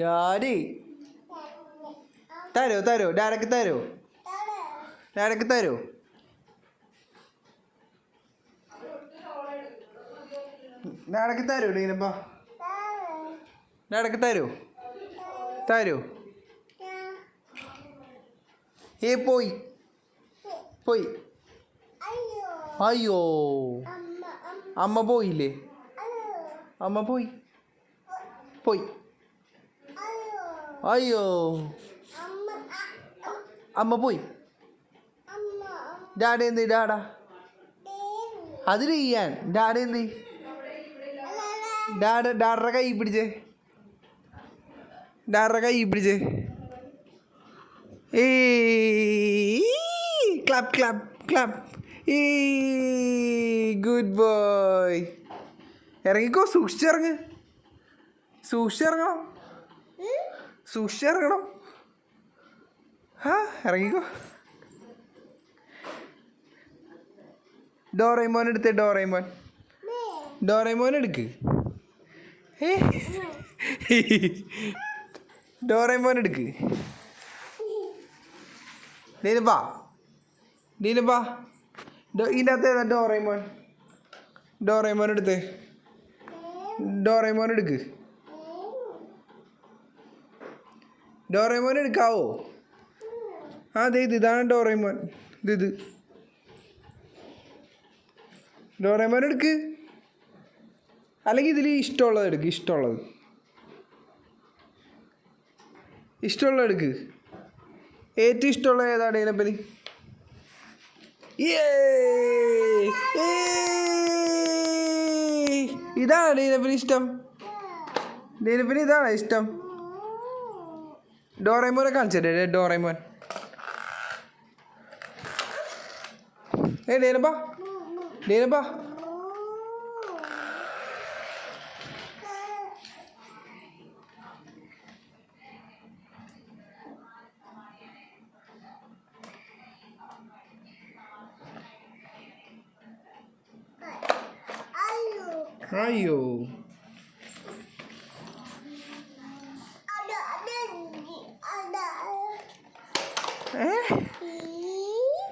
daddy തരോ ഡാഡക്ക് തരോ ഡാഡക്ക് തരോ ഡീനപ്പ ഡാഡക്ക് തരോ പോയി അയ്യോ അമ്മ പോയില്ലേ പോയി അയ്യോ അമ്മ പോയി ഡാഡ എന്ത് ഡാഡാ അതിൽ ചെയ്യാൻ ഡാഡ എന്ത് ഡാഡയുടെ കൈ പിടിച്ചേ ക്ലാപ്പ് ഗുഡ് ബോയ് ഇറങ്ങിക്കോ സൂക്ഷിച്ചിറങ്ങണം ഇറങ്ങിക്കോ ഡോറേമോൻ എടുത്തേ ഡോറേമോൻ എടുക്ക് ഡോറേമോൻ എടുക്ക് ഡീനപ്പാ ഇതിൻ്റെ അകത്ത് ഏതാ ഡോറേമോൻ എടുത്തേ ഡോറേമോൻ എടുക്കാവോ അതെ ഇതാണ് ഡോറേമോൻ ഡോറേമോൻ എടുക്ക് അല്ലെങ്കിൽ ഇതിൽ ഇഷ്ടമുള്ളത് എടുക്ക് ഇഷ്ടമുള്ളത് എടുക്ക് ഏറ്റവും ഇഷ്ടമുള്ള ഏതാണ് ഇതിനെപ്പറ്റി ഇതാണ് ഇതിനെപ്പറ്റി ഇഷ്ടം ഇതാണോ ഇഷ്ടം ഡോറേമോനെ കാണിച്ചിട്ടേ ഡോറേമോൻ ഡീനപ്പാ അയ്യോ